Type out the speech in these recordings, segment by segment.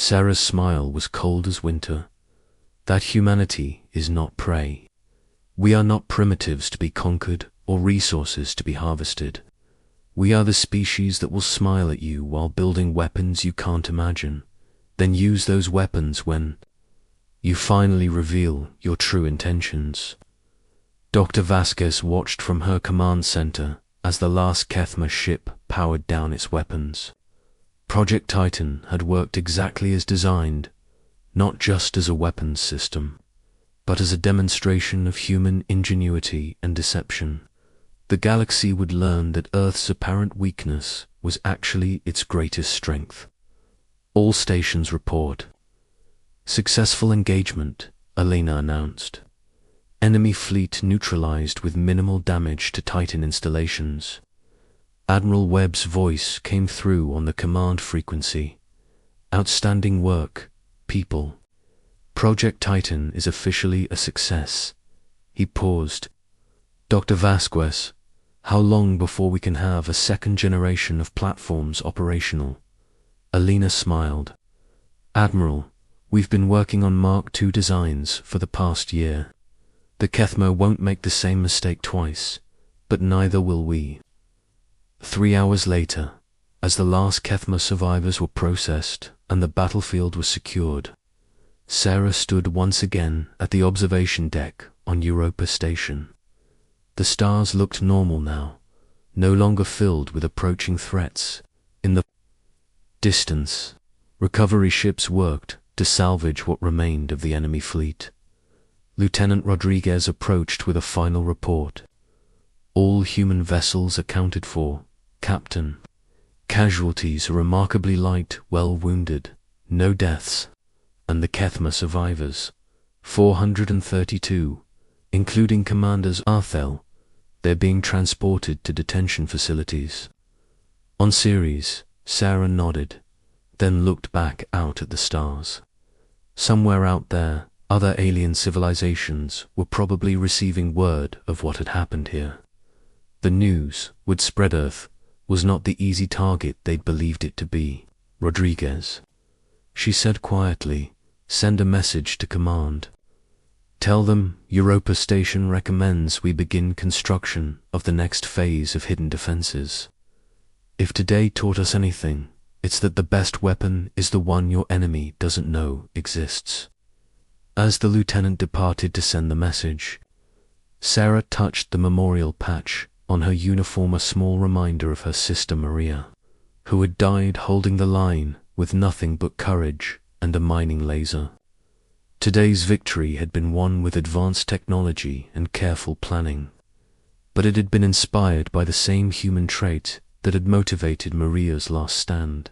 Sarah's smile was cold as winter. That humanity is not prey. We are not primitives to be conquered or resources to be harvested. We are the species that will smile at you while building weapons you can't imagine, then use those weapons when you finally reveal your true intentions. Dr. Vasquez watched from her command center as the last Kethma ship powered down its weapons. Project Titan had worked exactly as designed, not just as a weapons system, but as a demonstration of human ingenuity and deception. The galaxy would learn that Earth's apparent weakness was actually its greatest strength. All stations report. Successful engagement, Elena announced. Enemy fleet neutralized with minimal damage to Titan installations. Admiral Webb's voice came through on the command frequency. Outstanding work, people. Project Titan is officially a success. He paused. Dr. Vasquez, how long before we can have a second generation of platforms operational? Elena smiled. Admiral, we've been working on Mark II designs for the past year. The Kethma won't make the same mistake twice, but neither will we. 3 hours later, as the last Kethma survivors were processed and the battlefield was secured, Sarah stood once again at the observation deck on Europa Station. The stars looked normal now, no longer filled with approaching threats. In the distance, recovery ships worked to salvage what remained of the enemy fleet. Lieutenant Rodriguez approached with a final report. All human vessels accounted for, Captain. Casualties are remarkably light, well wounded, no deaths. And the Kethma survivors, 432, including Commanders Arthel, they're being transported to detention facilities. On Ceres, Sarah nodded, then looked back out at the stars. Somewhere out there, other alien civilizations were probably receiving word of what had happened here. The news would spread. Earth was not the easy target they'd believed it to be. Rodriguez, she said quietly, send a message to command. Tell them Europa Station recommends we begin construction of the next phase of hidden defenses. If today taught us anything, it's that the best weapon is the one your enemy doesn't know exists. As the lieutenant departed to send the message, Sarah touched the memorial patch on her uniform, a small reminder of her sister Maria, who had died holding the line with nothing but courage and a mining laser. Today's victory had been won with advanced technology and careful planning, but it had been inspired by the same human trait that had motivated Maria's last stand,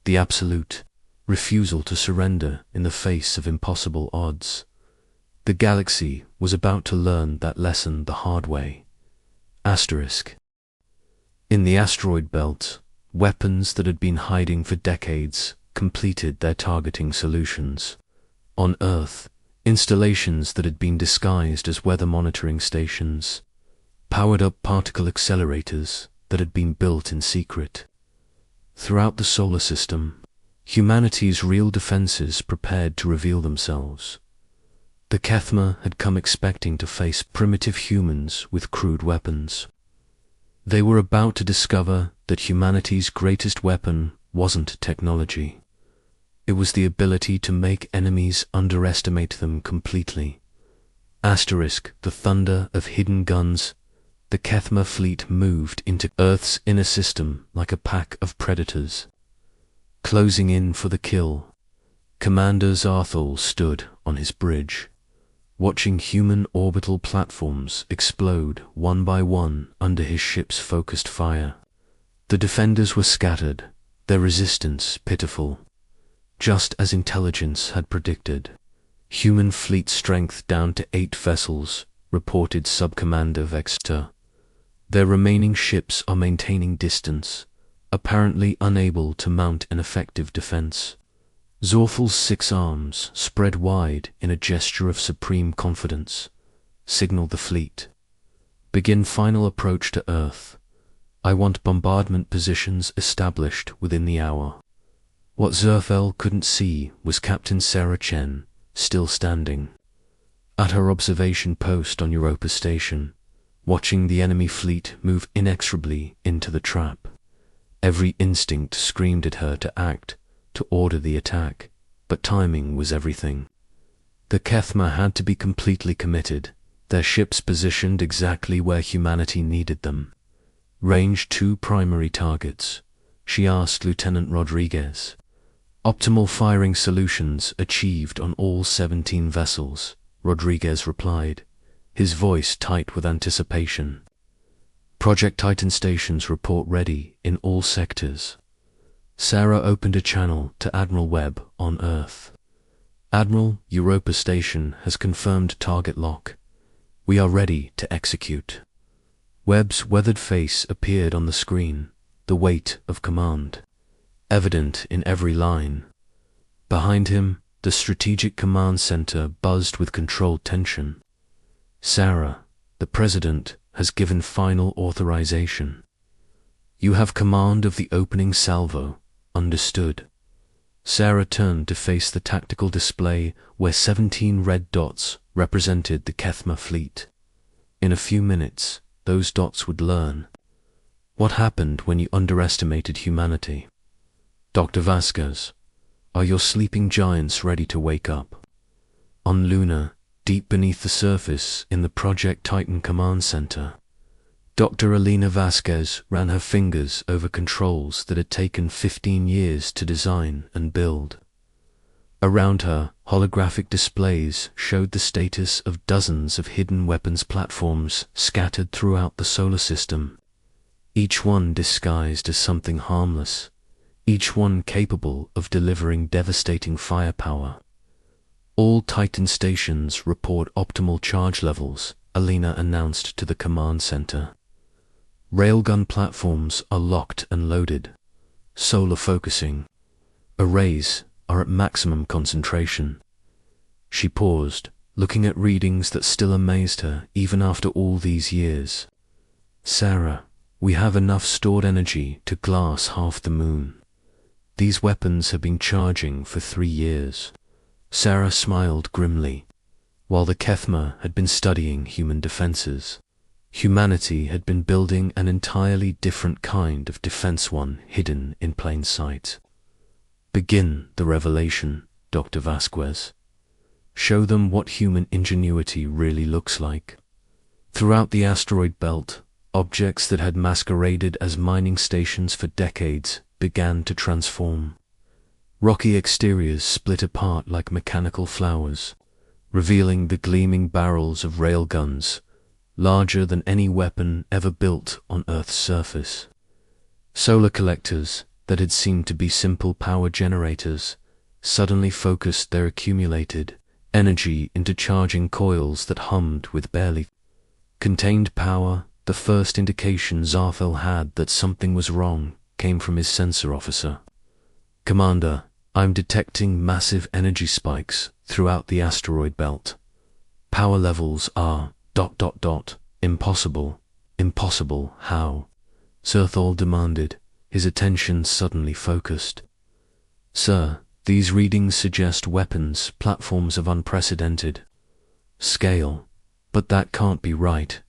the absolute refusal to surrender in the face of impossible odds. The galaxy was about to learn that lesson the hard way. Asterisk. In the asteroid belt, weapons that had been hiding for decades completed their targeting solutions. On Earth, installations that had been disguised as weather monitoring stations powered up particle accelerators that had been built in secret. Throughout the solar system, humanity's real defenses prepared to reveal themselves. The Kethma had come expecting to face primitive humans with crude weapons. They were about to discover that humanity's greatest weapon wasn't technology. It was the ability to make enemies underestimate them completely. Asterisk, the thunder of hidden guns. The Kethma fleet moved into Earth's inner system like a pack of predators, closing in for the kill. Commander Zarthal stood on his bridge, watching human orbital platforms explode one by one under his ship's focused fire. The defenders were scattered, their resistance pitiful. Just as intelligence had predicted, human fleet strength down to 8 vessels, reported Subcommander Vexter. Their remaining ships are maintaining distance, apparently unable to mount an effective defense. Zorthal's 6 arms, spread wide in a gesture of supreme confidence, signaled the fleet. Begin final approach to Earth. I want bombardment positions established within the hour. What Zerthel couldn't see was Captain Sarah Chen, still standing at her observation post on Europa Station, watching the enemy fleet move inexorably into the trap. Every instinct screamed at her to act, to order the attack, but timing was everything. The Kethma had to be completely committed, their ships positioned exactly where humanity needed them. Range 2 primary targets, she asked Lieutenant Rodriguez. Optimal firing solutions achieved on all 17 vessels, Rodriguez replied, his voice tight with anticipation. Project Titan stations report ready in all sectors. Sarah opened a channel to Admiral Webb on Earth. Admiral, Europa Station has confirmed target lock. We are ready to execute. Webb's weathered face appeared on the screen, the weight of command evident in every line. Behind him, the Strategic Command Center buzzed with controlled tension. Sarah, the President, has given final authorization. You have command of the opening salvo, understood. Sarah turned to face the tactical display where 17 red dots represented the Kethma fleet. In a few minutes, those dots would learn. What happened when you underestimated humanity? Dr. Vasquez, are your sleeping giants ready to wake up? On Luna, deep beneath the surface in the Project Titan Command Center, Dr. Alina Vasquez ran her fingers over controls that had taken 15 years to design and build. Around her, holographic displays showed the status of dozens of hidden weapons platforms scattered throughout the solar system, each one disguised as something harmless, each one capable of delivering devastating firepower. All Titan stations report optimal charge levels, Alina announced to the command center. Railgun platforms are locked and loaded. Solar focusing. Arrays are at maximum concentration. She paused, looking at readings that still amazed her even after all these years. Sarah, we have enough stored energy to glass half the moon. These weapons have been charging for 3 years. Sarah smiled grimly. While the Kethma had been studying human defenses, humanity had been building an entirely different kind of defense, one hidden in plain sight. Begin the revelation, Dr. Vasquez. Show them what human ingenuity really looks like. Throughout the asteroid belt, objects that had masqueraded as mining stations for decades began to transform. Rocky exteriors split apart like mechanical flowers, revealing the gleaming barrels of railguns, larger than any weapon ever built on Earth's surface. Solar collectors that had seemed to be simple power generators suddenly focused their accumulated energy into charging coils that hummed with barely contained power. The first indication Zerthel had that something was wrong came from his sensor officer. Commander, I'm detecting massive energy spikes throughout the asteroid belt. Power levels are ... Impossible. Impossible, how? Zerthel demanded, his attention suddenly focused. Sir, these readings suggest weapons, platforms of unprecedented scale, but that can't be right.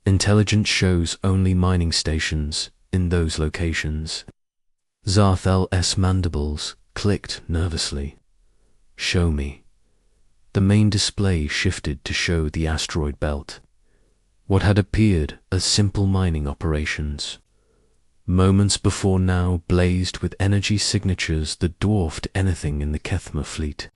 Intelligence shows only mining stations in those locations. Zerthel's mandibles clicked nervously. Show me. The main display shifted to show the asteroid belt. What had appeared as simple mining operations, moments before now blazed with energy signatures that dwarfed anything in the Kethma fleet.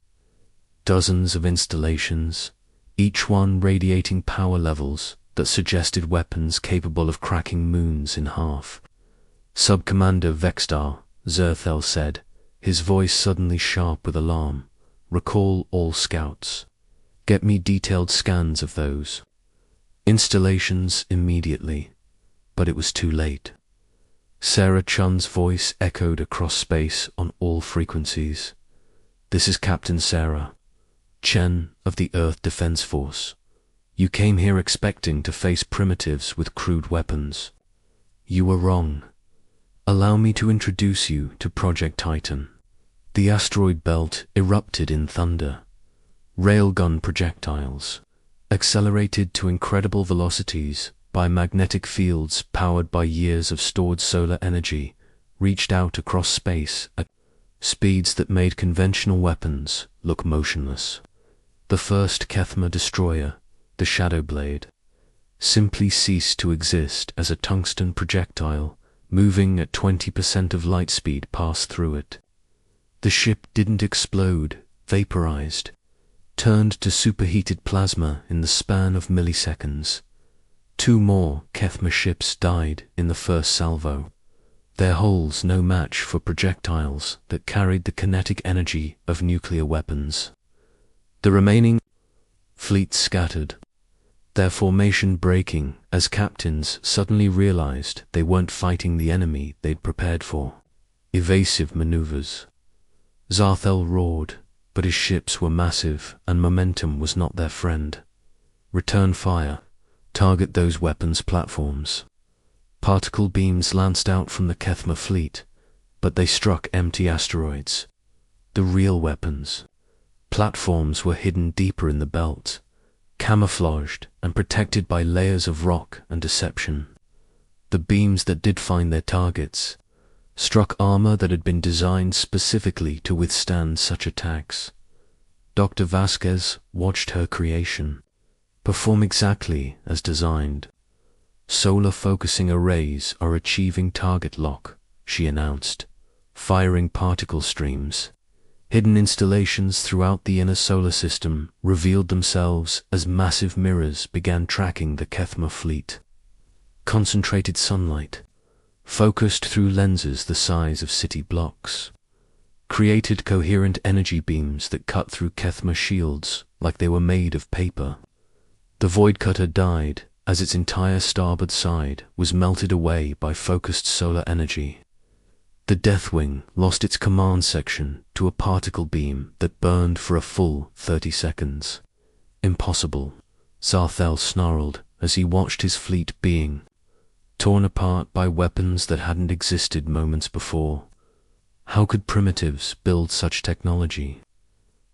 Dozens of installations, each one radiating power levels that suggested weapons capable of cracking moons in half. Sub-Commander Vextar, Zerthel said, his voice suddenly sharp with alarm. Recall all scouts. Get me detailed scans of those installations immediately. But it was too late. Sarah Chun's voice echoed across space on all frequencies. This is Captain Sarah Chen of the Earth Defense Force. You came here expecting to face primitives with crude weapons. You were wrong. Allow me to introduce you to Project Titan. The asteroid belt erupted in thunder. Railgun projectiles, accelerated to incredible velocities by magnetic fields powered by years of stored solar energy, reached out across space at speeds that made conventional weapons look motionless. The first Kethma destroyer, the Shadow Blade, simply ceased to exist as a tungsten projectile moving at 20% of light speed passed through it. The ship didn't explode, vaporized, turned to superheated plasma in the span of milliseconds. 2 more Kethma ships died in the first salvo, their hulls no match for projectiles that carried the kinetic energy of nuclear weapons. The remaining fleet scattered, their formation breaking as captains suddenly realized they weren't fighting the enemy they'd prepared for. Evasive maneuvers. Zarthel roared, but his ships were massive and momentum was not their friend. Return fire. Target those weapons platforms. Particle beams lanced out from the Kethma fleet, but they struck empty asteroids. The real weapons. Platforms were hidden deeper in the belt, camouflaged and protected by layers of rock and deception. The beams that did find their targets struck armor that had been designed specifically to withstand such attacks. Dr. Vasquez watched her creation perform exactly as designed. Solar focusing arrays are achieving target lock, she announced, firing particle streams. Hidden installations throughout the inner solar system revealed themselves as massive mirrors began tracking the Kethma fleet. Concentrated sunlight, focused through lenses the size of city blocks, created coherent energy beams that cut through Kethma shields like they were made of paper. The Void Cutter died as its entire starboard side was melted away by focused solar energy. The Deathwing lost its command section to a particle beam that burned for a full 30 seconds. Impossible, Zarthel snarled as he watched his fleet being torn apart by weapons that hadn't existed moments before. How could primitives build such technology?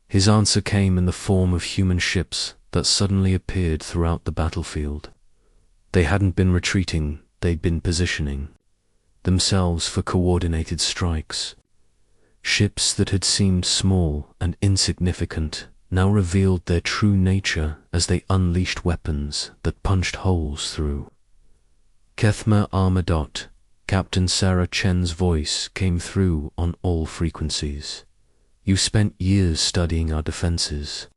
His answer came in the form of human ships that suddenly appeared throughout the battlefield. They hadn't been retreating, they'd been positioning themselves for coordinated strikes. Ships that had seemed small and insignificant now revealed their true nature as they unleashed weapons that punched holes through. Kethma Armadot, Captain Sarah Chen's voice came through on all frequencies. You spent years studying our defenses,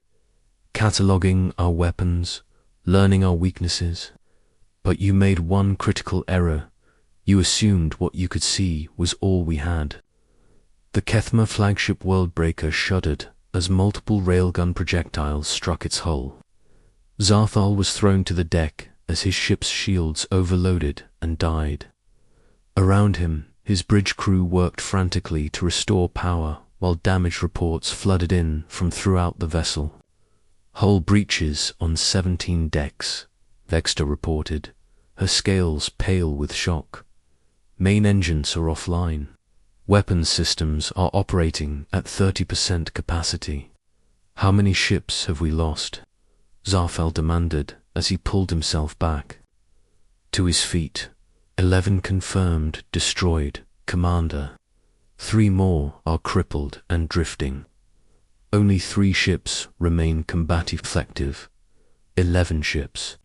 cataloging our weapons, learning our weaknesses, but you made one critical error. You assumed what you could see was all we had. The Kethma flagship Worldbreaker shuddered as multiple railgun projectiles struck its hull. Zarthal was thrown to the deck as his ship's shields overloaded and died. Around him, his bridge crew worked frantically to restore power while damage reports flooded in from throughout the vessel. Hull breaches on 17 decks, Vexter reported, her scales pale with shock. Main engines are offline. Weapons systems are operating at 30% capacity. How many ships have we lost? Zarfel demanded as he pulled himself back. To his feet, 11 confirmed destroyed, Commander. 3 more are crippled and drifting. Only 3 ships remain combative effective. 11 ships.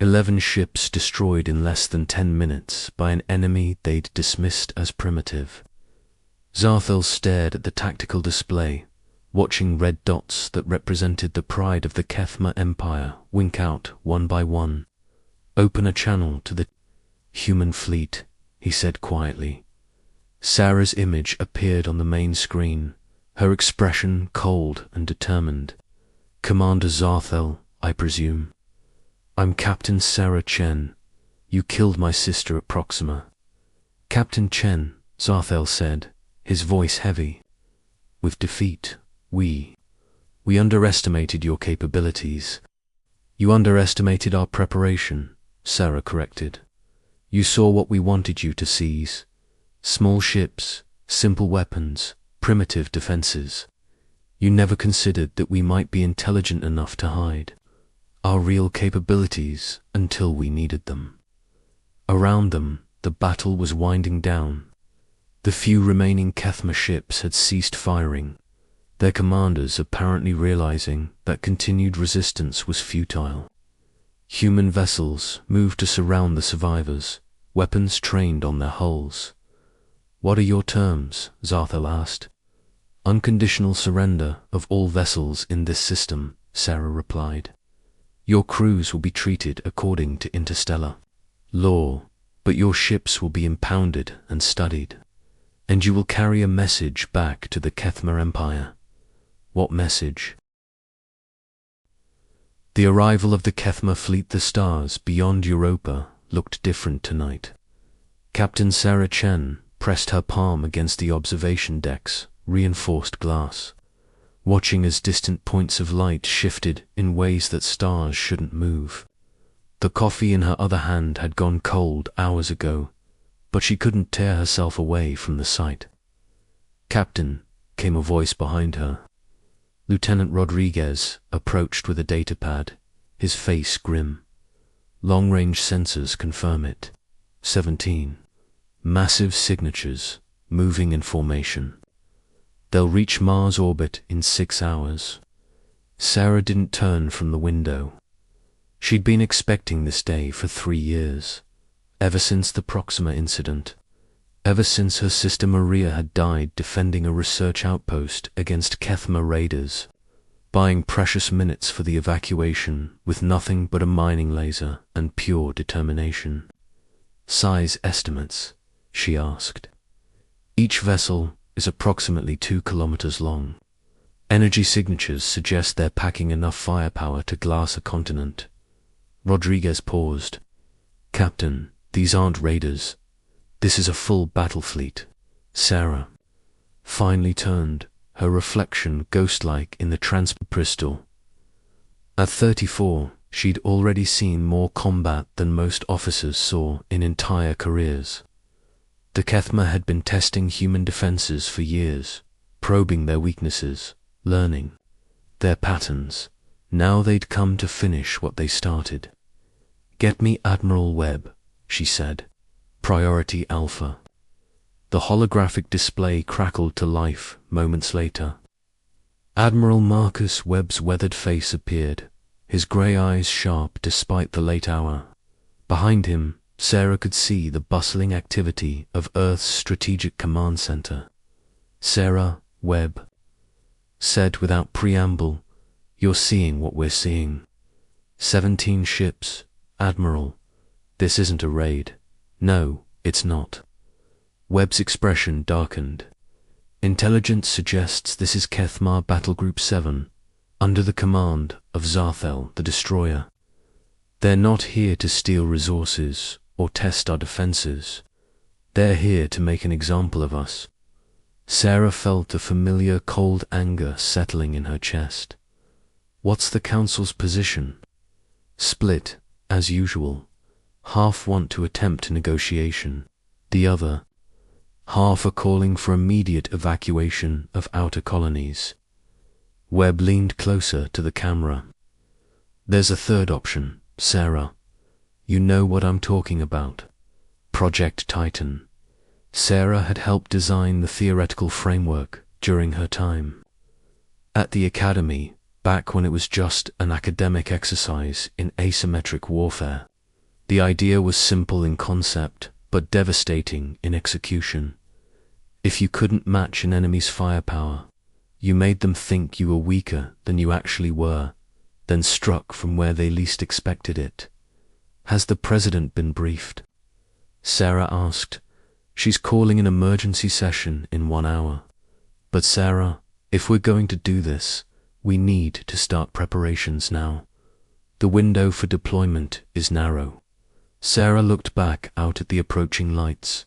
11 ships destroyed in less than 10 minutes by an enemy they'd dismissed as primitive. Zarthel stared at the tactical display, watching red dots that represented the pride of the Kethma Empire wink out one by one. Open a channel to the human fleet, he said quietly. Sarah's image appeared on the main screen, her expression cold and determined. Commander Zarthel, I presume. I'm Captain Sarah Chen. You killed my sister at Proxima. Captain Chen, Zarthel said, his voice heavy. With defeat, we underestimated your capabilities. You underestimated our preparation, Sarah corrected. You saw what we wanted you to seize. Small ships, simple weapons, primitive defenses. You never considered that we might be intelligent enough to hide our real capabilities until we needed them. Around them, the battle was winding down. The few remaining Kethma ships had ceased firing, their commanders apparently realizing that continued resistance was futile. Human vessels moved to surround the survivors, weapons trained on their hulls. "What are your terms?" Zarthel asked. "Unconditional surrender of all vessels in this system," Sarah replied. "Your crews will be treated according to interstellar law, but your ships will be impounded and studied, and you will carry a message back to the Kethma Empire." "What message?" The arrival of the Kethma fleet. The stars beyond Europa looked different tonight. Captain Sarah Chen pressed her palm against the observation deck's reinforced glass, watching as distant points of light shifted in ways that stars shouldn't move. The coffee in her other hand had gone cold hours ago, but she couldn't tear herself away from the sight. "Captain," came a voice behind her. Lieutenant Rodriguez approached with a datapad, his face grim. "Long-range sensors confirm it. 17. Massive signatures, moving in formation. They'll reach Mars orbit in 6 hours." Sarah didn't turn from the window. She'd been expecting this day for 3 years, ever since the Proxima incident, ever since her sister Maria had died defending a research outpost against Kethma raiders, buying precious minutes for the evacuation with nothing but a mining laser and pure determination. "Size estimates?" she asked. "Each vessel is approximately 2 kilometers long. Energy signatures suggest they're packing enough firepower to glass a continent." Rodriguez paused. "Captain, these aren't raiders. This is a full battle fleet." Sarah finally turned, her reflection ghost-like in the transcriptal. At 34, she'd already seen more combat than most officers saw in entire careers. The Kethma had been testing human defenses for years, probing their weaknesses, learning their patterns. Now they'd come to finish what they started. "Get me Admiral Webb," she said. "Priority Alpha." The holographic display crackled to life moments later. Admiral Marcus Webb's weathered face appeared, his grey eyes sharp despite the late hour. Behind him, Sarah could see the bustling activity of Earth's Strategic Command Center. "Sarah, Webb," said without preamble, "you're seeing what we're seeing. 17 ships, Admiral. This isn't a raid. No, it's not." Webb's expression darkened. "Intelligence suggests this is Kethma Battle Group 7, under the command of Zarthel, the destroyer. They're not here to steal resources or test our defenses. They're here to make an example of us." Sarah felt a familiar cold anger settling in her chest. "What's the Council's position?" "Split, as usual. Half want to attempt negotiation. The other half are calling for immediate evacuation of outer colonies." Webb leaned closer to the camera. "There's a third option, Sarah. You know what I'm talking about. Project Titan." Sarah had helped design the theoretical framework during her time at the Academy, back when it was just an academic exercise in asymmetric warfare. The idea was simple in concept, but devastating in execution. If you couldn't match an enemy's firepower, you made them think you were weaker than you actually were, then struck from where they least expected it. "Has the President been briefed?" Sarah asked. "She's calling an emergency session in 1 hour. But Sarah, if we're going to do this, we need to start preparations now. The window for deployment is narrow." Sarah looked back out at the approaching lights.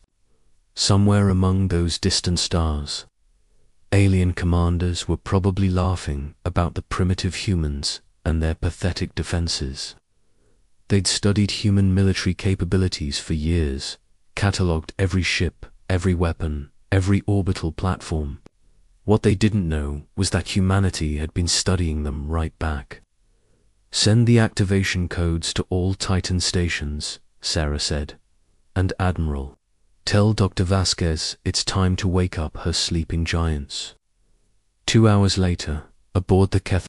Somewhere among those distant stars, alien commanders were probably laughing about the primitive humans and their pathetic defenses. They'd studied human military capabilities for years, catalogued every ship, every weapon, every orbital platform, What they didn't know was that humanity had been studying them right back. "Send the activation codes to all Titan stations," Sarah said. "And Admiral, tell Dr. Vasquez it's time to wake up her sleeping giants." 2 hours later, aboard the Keth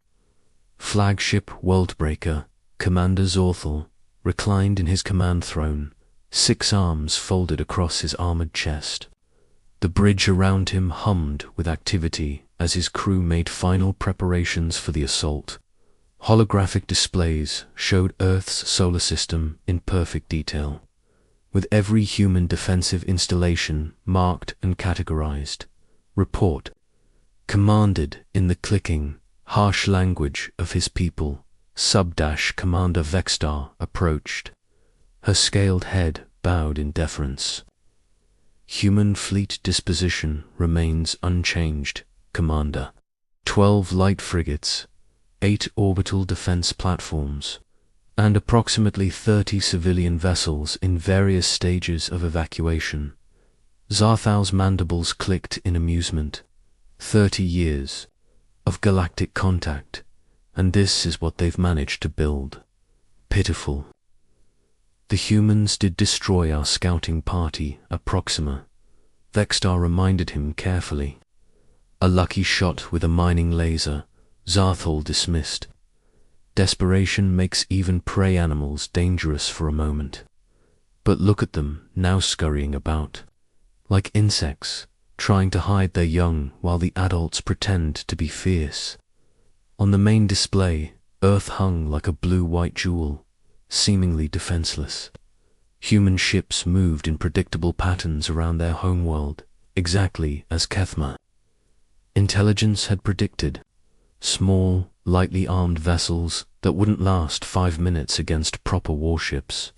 flagship Worldbreaker, Commander Zorthal reclined in his command throne, 6 arms folded across his armored chest. The bridge around him hummed with activity as his crew made final preparations for the assault. Holographic displays showed Earth's solar system in perfect detail, with every human defensive installation marked and categorized. Report. Commanded in the clicking, harsh language of his people, Commander Vexstar approached. Her scaled head bowed in deference. "Human fleet disposition remains unchanged, Commander. 12 light frigates, 8 orbital defense platforms, and approximately 30 civilian vessels in various stages of evacuation." Zarthal's mandibles clicked in amusement. 30 years of galactic contact, and this is what they've managed to build. Pitiful. "The humans did destroy our scouting party at Proxima," Vexstar reminded him carefully. "A lucky shot with a mining laser," Zarthal dismissed. "Desperation makes even prey animals dangerous for a moment. But look at them now, scurrying about like insects, trying to hide their young while the adults pretend to be fierce." On the main display, Earth hung like a blue-white jewel, seemingly defenseless. Human ships moved in predictable patterns around their homeworld, exactly as Kethma intelligence had predicted. Small, lightly armed vessels that wouldn't last 5 minutes against proper warships.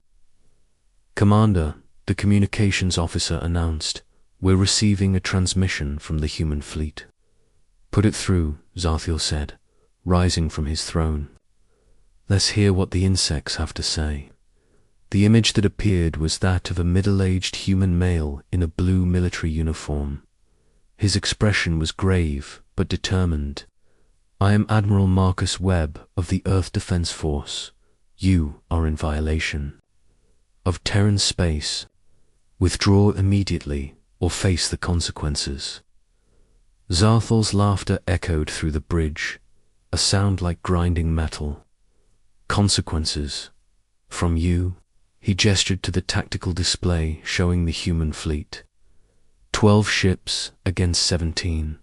"Commander," the communications officer announced, "we're receiving a transmission from the human fleet." "Put it through," Zarthal said, rising from his throne. "Let's hear what the insects have to say." The image that appeared was that of a middle-aged human male in a blue military uniform. His expression was grave but determined. "I am Admiral Marcus Webb of the Earth Defense Force. You are in violation of Terran space. Withdraw immediately or face the consequences." Zarthal's laughter echoed through the bridge, a sound like grinding metal. "Consequences? From you?" He gestured to the tactical display showing the human fleet. 12 ships against 17.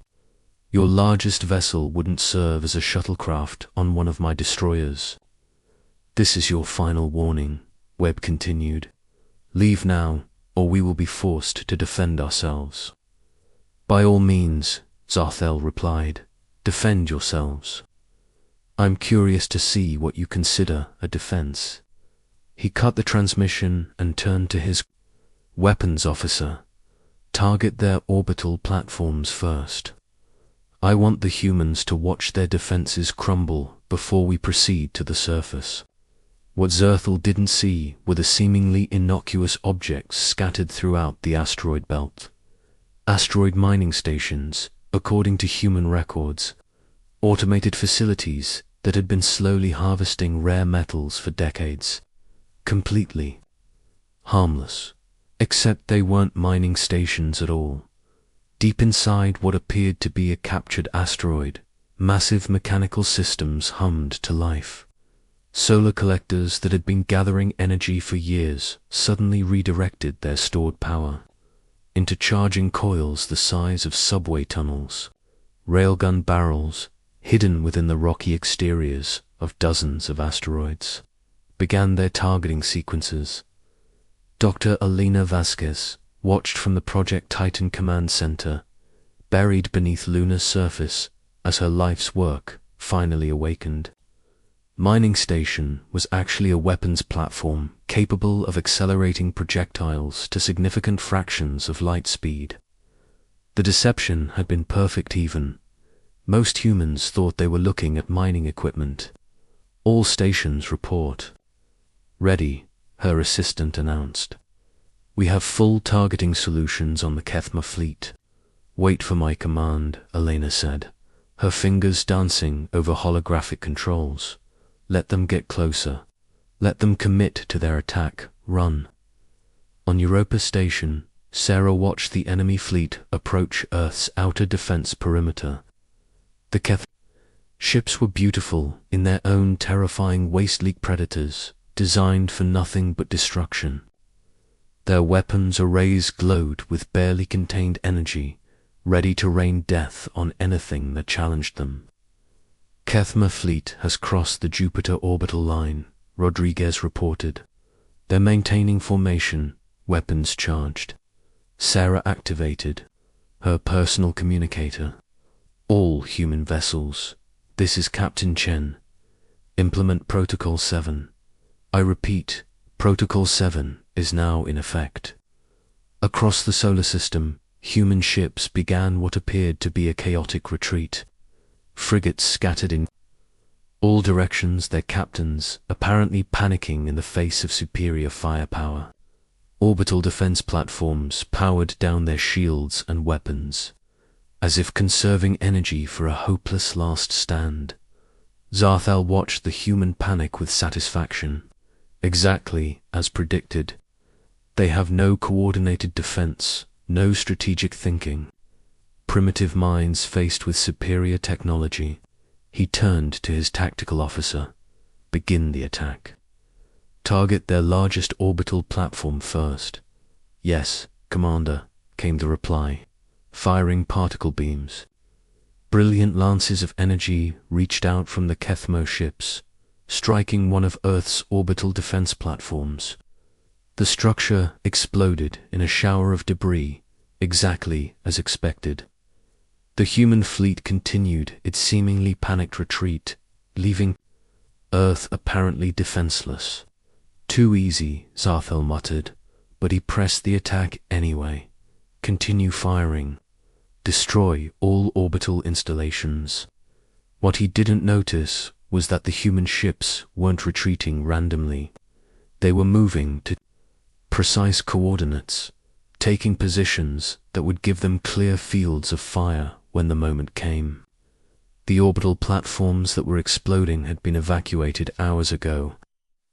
Your largest vessel wouldn't serve as a shuttlecraft on one of my destroyers. "This is your final warning," Webb continued. "Leave now, or we will be forced to defend ourselves." "By all means," Zarthal replied. "Defend yourselves. I'm curious to see what you consider a defense." He cut the transmission and turned to his weapons officer. "Target their orbital platforms first. I want the humans to watch their defenses crumble before we proceed to the surface." What Zarthal didn't see were the seemingly innocuous objects scattered throughout the asteroid belt. Asteroid mining stations, according to human records, automated facilities that had been slowly harvesting rare metals for decades, completely harmless. Except they weren't mining stations at all. Deep inside what appeared to be a captured asteroid, massive mechanical systems hummed to life. Solar collectors that had been gathering energy for years suddenly redirected their stored power into charging coils the size of subway tunnels, railgun barrels hidden within the rocky exteriors of dozens of asteroids. Began their targeting sequences. Dr. Alina Vasquez watched from the Project Titan command center, buried beneath lunar surface as her life's work finally awakened. Mining Station was actually a weapons platform capable of accelerating projectiles to significant fractions of light speed. The deception had been perfect even. Most humans thought they were looking at mining equipment. "All stations report." "Ready," her assistant announced. "We have full targeting solutions on the Kethma fleet. Wait for my command, Elena said, her fingers dancing over holographic controls. Let them get closer. Let them commit to their attack. Run. On Europa Station, Sarah watched the enemy fleet approach Earth's outer defense perimeter. The Keth ships were beautiful in their own terrifying waste-leak predators, designed for nothing but destruction. Their weapons arrays glowed with barely contained energy, ready to rain death on anything that challenged them. Kethma fleet has crossed the Jupiter orbital line, Rodriguez reported. They're maintaining formation, weapons charged. Sarah activated her personal communicator. All human vessels. This is Captain Chen. Implement Protocol 7. I repeat, Protocol 7 is now in effect. Across the solar system, human ships began what appeared to be a chaotic retreat. Frigates scattered in all directions, their captains apparently panicking in the face of superior firepower. Orbital defense platforms powered down their shields and weapons, as if conserving energy for a hopeless last stand. Zarthal watched the human panic with satisfaction. Exactly as predicted. They have no coordinated defense, no strategic thinking. Primitive minds faced with superior technology. He turned to his tactical officer. Begin the attack. Target their largest orbital platform first. Yes, Commander, came the reply, firing particle beams. Brilliant lances of energy reached out from the Kethmo ships, striking one of Earth's orbital defense platforms. The structure exploded in a shower of debris, exactly as expected. The human fleet continued its seemingly panicked retreat, leaving Earth apparently defenseless. Too easy, Zarthal muttered, but he pressed the attack anyway. Continue firing. Destroy all orbital installations. What he didn't notice was that the human ships weren't retreating randomly. They were moving to precise coordinates, taking positions that would give them clear fields of fire when the moment came. The orbital platforms that were exploding had been evacuated hours ago,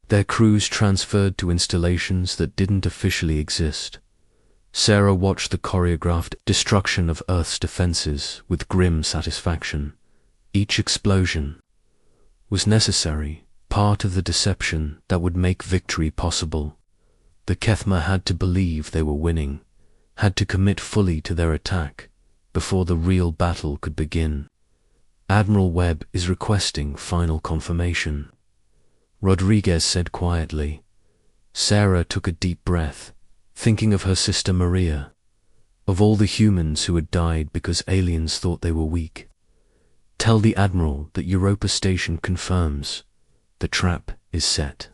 their crews transferred to installations that didn't officially exist. Sarah watched the choreographed destruction of Earth's defenses with grim satisfaction. Each explosion was necessary, part of the deception that would make victory possible. The Kethma had to believe they were winning, had to commit fully to their attack before the real battle could begin. Admiral Webb is requesting final confirmation, Rodriguez said quietly. Sarah took a deep breath, thinking of her sister Maria, of all the humans who had died because aliens thought they were weak. Tell the Admiral that Europa Station confirms. The trap is set.